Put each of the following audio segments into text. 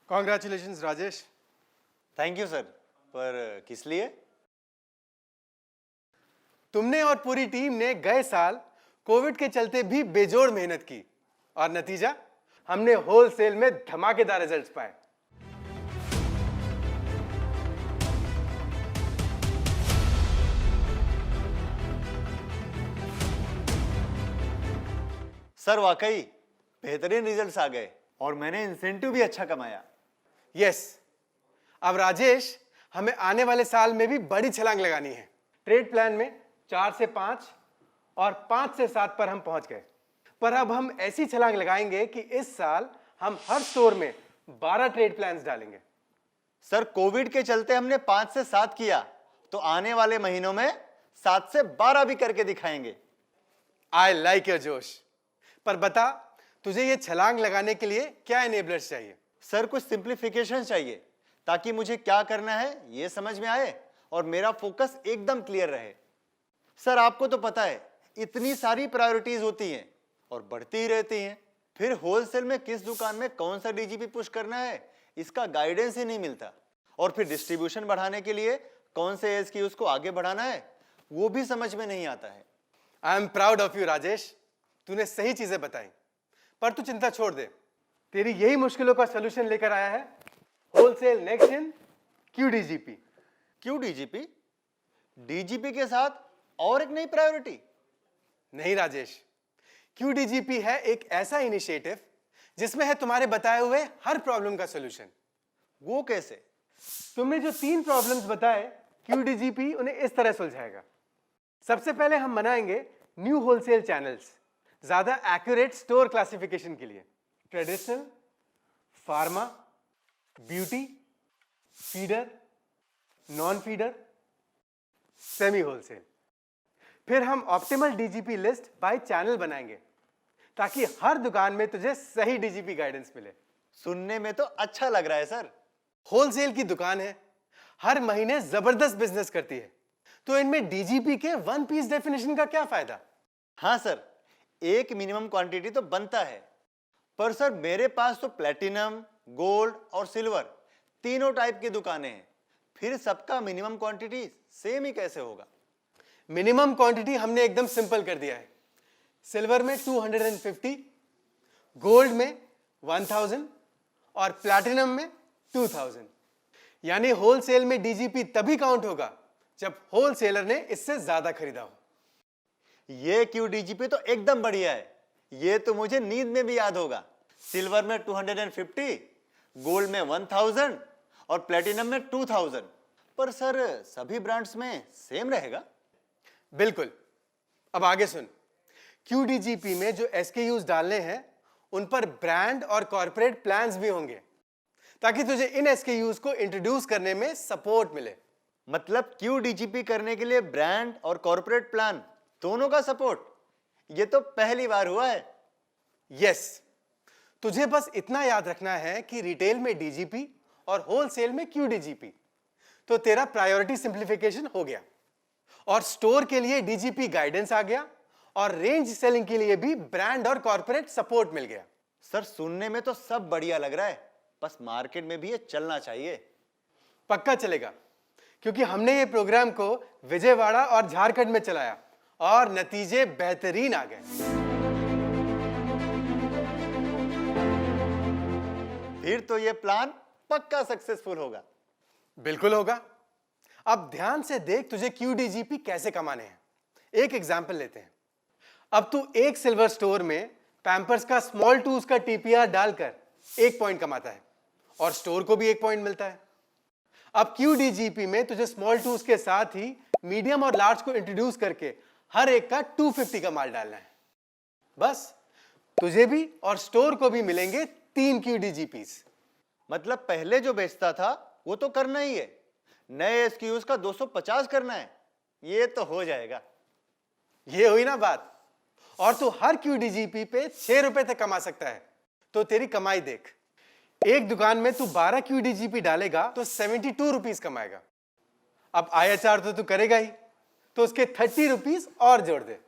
Congratulations Rajesh. Thank you sir. पर किस लिए? तुमने और पूरी टीम ने गए साल कोविड के चलते भी बेजोड़ मेहनत की और नतीजा हमने होलसेल में धमाकेदार रिजल्ट्स पाए। सर वाकई बेहतरीन रिजल्ट्स आ गए और मैंने इंसेंटिव भी अच्छा कमाया। यस, अब राजेश हमें आने वाले साल में भी बड़ी छलांग लगानी है। ट्रेड प्लान में 4 से 5 और 5 से 7 पर हम पहुंच गए, पर अब हम ऐसी छलांग लगाएंगे कि इस साल हम हर स्टोर में 12 ट्रेड प्लान्स डालेंगे। सर कोविड के चलते हमने 5 से 7 किया, तो आने वाले महीनों में 7 से 12 भी करके दिखाएंगे। आई लाइक योर जोश। पर बता, तुझे ये छलांग लगाने के लिए क्या एनेबलर्स चाहिए? सर कुछ सिंप्लीफिकेशन चाहिए ताकि मुझे क्या करना है ये समझ में आए और मेरा फोकस एकदम क्लियर रहे। सर आपको तो पता है इतनी सारी प्रायोरिटीज होती हैं और बढ़ती ही रहती हैं, फिर होलसेल में किस दुकान में कौन सा डीजीपी पुश करना है इसका गाइडेंस ही नहीं मिलता, और फिर डिस्ट्रीब्यूशन बढ़ाने के लिए कौन से एसक्यूज को आगे बढ़ाना है वो भी समझ में नहीं आता है। I am proud of you Rajesh, तूने सही चीजें बताई। पर तू चिंता छोड़ दे, तेरी यही मुश्किलों का सलूशन लेकर आया है होलसेल नेक्स्ट इन QDGP। क्यों डीजीपी? डीजीपी के साथ और एक नई प्रायोरिटी? नहीं राजेश, QDGP है एक ऐसा इनिशिएटिव जिसमें है तुम्हारे बताए हुए हर प्रॉब्लम का सलूशन। वो कैसे? तुमने जो 3 प्रॉब्लम्स बताए, QDGP उन्हें इस तरह सुलझाएगा। सबसे पहले हम बनाएंगे न्यू होलसेल चैनल्स, ज्यादा एक्यूरेट स्टोर क्लासिफिकेशन के लिए। Traditional, pharma, beauty, feeder, non feeder, semi wholesale. फिर हम optimal DGP list by channel बनाएंगे ताकि हर दुकान में तुझे सही डीजीपी गाइडेंस मिले। सुनने में तो अच्छा लग रहा है सर। होलसेल की दुकान है, हर महीने जबरदस्त बिजनेस करती है, तो इनमें डीजीपी के 1 पीस डेफिनेशन का क्या फायदा? हाँ सर, एक मिनिमम क्वांटिटी तो बनता है, पर सर मेरे पास तो प्लेटिनम, गोल्ड और सिल्वर तीनों टाइप की दुकानें हैं, फिर सबका मिनिमम क्वांटिटी सेम ही कैसे होगा? मिनिमम क्वांटिटी हमने एकदम सिंपल कर दिया है। सिल्वर में 250, गोल्ड में 1000 और प्लैटिनम में 2000। यानी होलसेल में डीजीपी तभी काउंट होगा जब होलसेलर ने इससे ज्यादा खरीदा हो। ये क्यू डीजीपी तो एकदम बढ़िया है, ये तो मुझे नींद में भी याद होगा। सिल्वर में 250, गोल्ड में 1000 और प्लेटिनम में 2000। पर सर सभी ब्रांड्स में सेम रहेगा? बिल्कुल। अब आगे सुन, QDGP में जो SKUs डालने हैं उन पर ब्रांड और कॉर्पोरेट प्लान्स भी होंगे ताकि तुझे इन SKUs को इंट्रोड्यूस करने में सपोर्ट मिले। मतलब क्यू डीजीपी करने के लिए ब्रांड और कॉर्पोरेट प्लान दोनों का सपोर्ट? ये तो पहली बार हुआ है। यस, तुझे बस इतना याद रखना है कि रिटेल में डीजीपी और होलसेल में QDGP, तो तेरा प्रायोरिटी सिंप्लीफिकेशन हो गया और स्टोर के लिए डीजीपी गाइडेंस आ गया और रेंज सेलिंग के लिए भी ब्रांड और कॉर्पोरेट सपोर्ट मिल गया। सर सुनने में तो सब बढ़िया लग रहा है, बस मार्केट में भी ये चलना चाहिए। पक्का चलेगा, क्योंकि हमने ये प्रोग्राम को विजयवाड़ा और झारखंड में चलाया और नतीजे बेहतरीन आ गए। फिर तो ये प्लान पक्का सक्सेसफुल होगा। बिल्कुल होगा। अब ध्यान से देख तुझे QDGP कैसे कमाने हैं। एक एग्जाम्पल लेते हैं। अब तू एक सिल्वर स्टोर में पैम्पर्स का स्मॉल टूज का TPR डालकर 1 पॉइंट कमाता है और स्टोर को भी 1 पॉइंट मिलता है। अब QDGP में तुझे स्मॉल टूज के साथ ही मीडियम और लार्ज को इंट्रोड्यूस करके हर एक का 250 का माल डालना है। बस तुझे भी और स्टोर को भी मिलेंगे 3 QDGPs। मतलब पहले जो बेचता था वो तो करना ही है, नए एसक्यूज का 250 करना है, ये तो हो जाएगा। ये हुई ना बात। और तू हर QDGP पे 6 रुपए तक कमा सकता है, तो तेरी कमाई देख। एक दुकान में तू 12 QDGP डालेगा तो 72 रुपीज कमाएगा। अब IHR तो तू करेगा ही, तो उसके 30 रुपीज और जोड़ दे।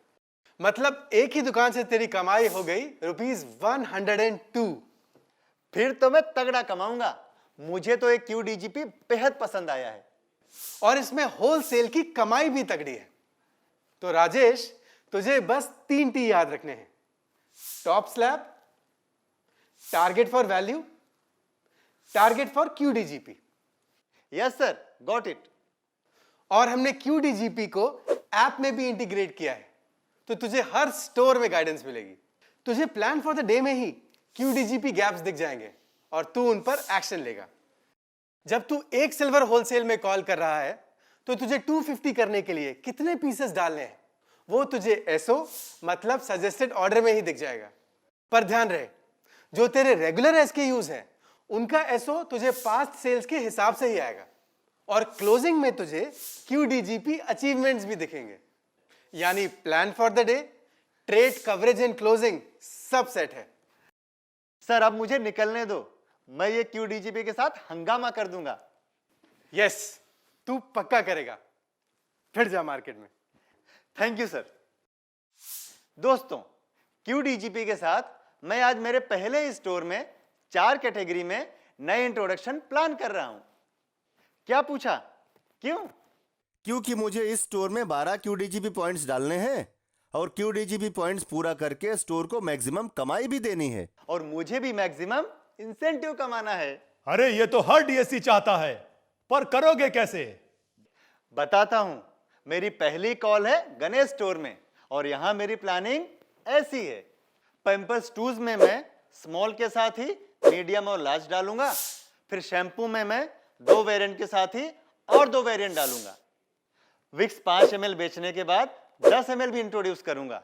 मतलब एक ही दुकान से तेरी कमाई हो गई ₹102। फिर तो मैं तगड़ा कमाऊंगा मुझे तो एक QDGP बेहद पसंद आया है। और इसमें होलसेल की कमाई भी तगड़ी है। तो राजेश, तुझे बस 3 T याद रखने हैं: top slab, target for value, target for QDGP। Yes sir, got it. और हमने QDGP को ऐप में भी इंटीग्रेट किया है, तो तुझे हर स्टोर में गाइडेंस मिलेगी। तुझे प्लान फॉर द डे में ही QDGP गैप्स दिख जाएंगे और तू उन पर एक्शन लेगा। जब तू एक सिल्वर होलसेल में कॉल कर रहा है, तो तुझे 250 करने के लिए कितने पीसेस डालने हैं वो तुझे एसओ मतलब सजेस्टेड ऑर्डर में ही दिख जाएगा। पर ध्यान रहे, जो तेरे रेगुलर SKUs हैं उनका एसओ तुझे पास्ट सेल्स के हिसाब से ही आएगा और क्लोजिंग में तुझे QDGP अचीवमेंट्स भी दिखेंगे। यानी plan for the day, trade coverage and closing सब सेट है। सर अब मुझे निकलने दो, मैं ये QDGP के साथ हंगामा कर दूंगा। यस, तू पक्का करेगा। फिर जा मार्केट में। Thank you sir. दोस्तों, QDGP के साथ मैं आज मेरे पहले ही स्टोर में 4 कैटेगरी में नए इंट्रोडक्शन प्लान कर रहा हूं। क्या पूछा? क्यों? क्योंकि मुझे इस स्टोर में 12 QDGP पॉइंट्स डालने हैं और QDGP पॉइंट्स पूरा करके स्टोर को मैक्सिमम कमाई भी देनी है। और मुझे भी मैक्सिमम इंसेंटिव कमाना है। अरे ये तो हर DSC चाहता है, पर करोगे कैसे? बताता हूं। मेरी पहली कॉल है गणेश स्टोर में और यहां मेरी प्लानिंग ऐसी है। पैम्पर्स टूज में मैं स्मॉल के साथ ही मीडियम और लार्ज डालूंगा। फिर शैम्पू में मैं 2 वेरिएंट के साथ ही और 2 वेरिएंट डालूंगा। विक्स 5 ml बेचने के बाद 10 ml भी इंट्रोड्यूस करूंगा।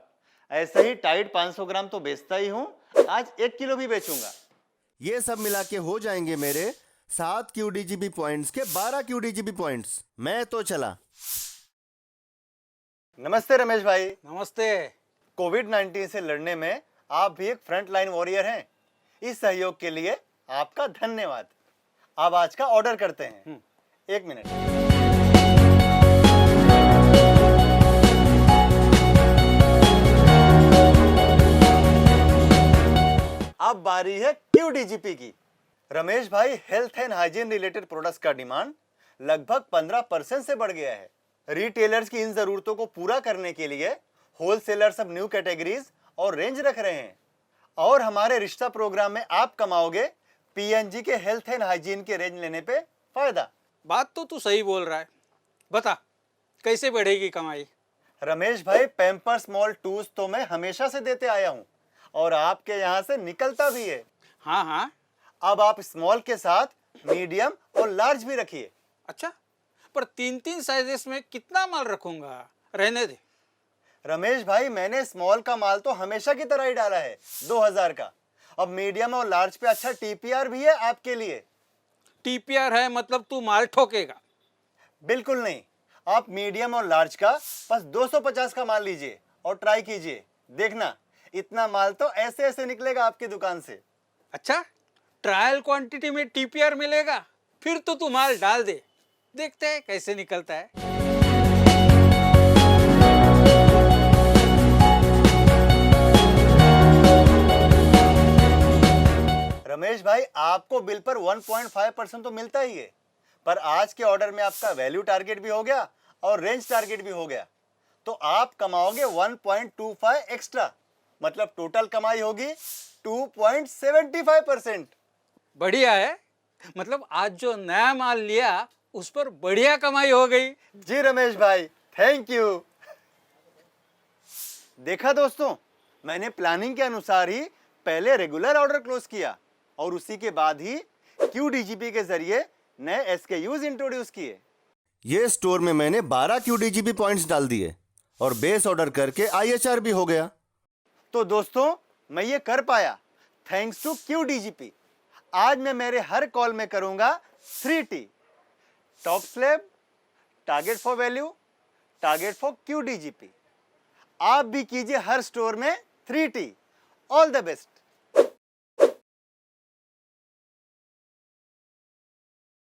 ऐसे ही टाइड 500 ग्राम तो बेचता ही हूं, आज 1 किलो भी बेचूंगा। ये सब मिला के हो जाएंगे मेरे 7 QDGP पॉइंट्स के 12 QDGP पॉइंट्स। मैं तो चला। नमस्ते रमेश भाई। नमस्ते। कोविड-19 से लड़ने में आप भी एक फ्रंट लाइन वॉरियर हैं। इस सहयोग के लिए आपका धन्यवाद। अब आज का ऑर्डर करते हैं। 1 मिनट। अब बारी है QDGP की। रमेश भाई, health and hygiene related products का डिमांड लगभग 15% से बढ़ गया है। रिटेलर्स की इन जरूरतों को पूरा करने के लिए होलसेलर्स अब न्यू कैटेगरीज और रेंज रख रहे हैं। और हमारे रिश्ता प्रोग्राम में आप कमाओगे PNG के हेल्थ एंड हाइजीन के रेंज लेने पे फायदा। बात तो तू सही बोल रहा है। बता, कैसे बढ़ेगी कमाई? रमेश भाई, पैम्पर स्मॉल टूज तो मैं हमेशा से देते आया हूं और आपके यहां से निकलता भी है। हाँ हाँ। अब आप स्मॉल के साथ मीडियम और लार्ज भी रखिए। अच्छा, पर 3-3 साइजेस में कितना माल रखूंगा? रहने दे। रमेश भाई, मैंने स्मॉल का माल तो हमेशा की तरह ही डाला है, 2000 का। अब मीडियम और लार्ज पे अच्छा TPR भी है आपके लिए। TPR है मतलब तू माल ठोकेगा? बिल्कुल नहीं, आप मीडियम और लार्ज का बस 250 का माल लीजिए और ट्राई कीजिए। देखना, इतना माल तो ऐसे ऐसे निकलेगा आपकी दुकान से। अच्छा, ट्रायल क्वांटिटी में TPR मिलेगा? फिर तो तू माल डाल दे, देखते हैं कैसे निकलता है। रमेश भाई, आपको बिल पर 1.5% तो मिलता ही है, पर आज के ऑर्डर में आपका वैल्यू टारगेट भी हो गया और रेंज टारगेट भी हो गया, तो आप कमाओगे 1.25 एक्स्ट्रा। मतलब टोटल कमाई होगी 2.75%। बढ़िया है। मतलब आज जो नया माल लिया उस पर बढ़िया कमाई हो गई। जी रमेश भाई, थैंक यू। देखा दोस्तों, मैंने प्लानिंग के अनुसार ही पहले रेगुलर ऑर्डर क्लोज किया और उसी के बाद ही QDGP के जरिए नए SKUs इंट्रोड्यूस किए। ये स्टोर में मैंने 12 QDGP पॉइंट्स डाल दिए और बेस ऑर्डर करके IHR भी हो गया। तो दोस्तों, मैं ये कर पाया थैंक्स टू QDGP। आज मैं मेरे हर कॉल में करूंगा 3T: top slab, target for value, target for QDGP। आप भी कीजिए हर स्टोर में 3T। All the best.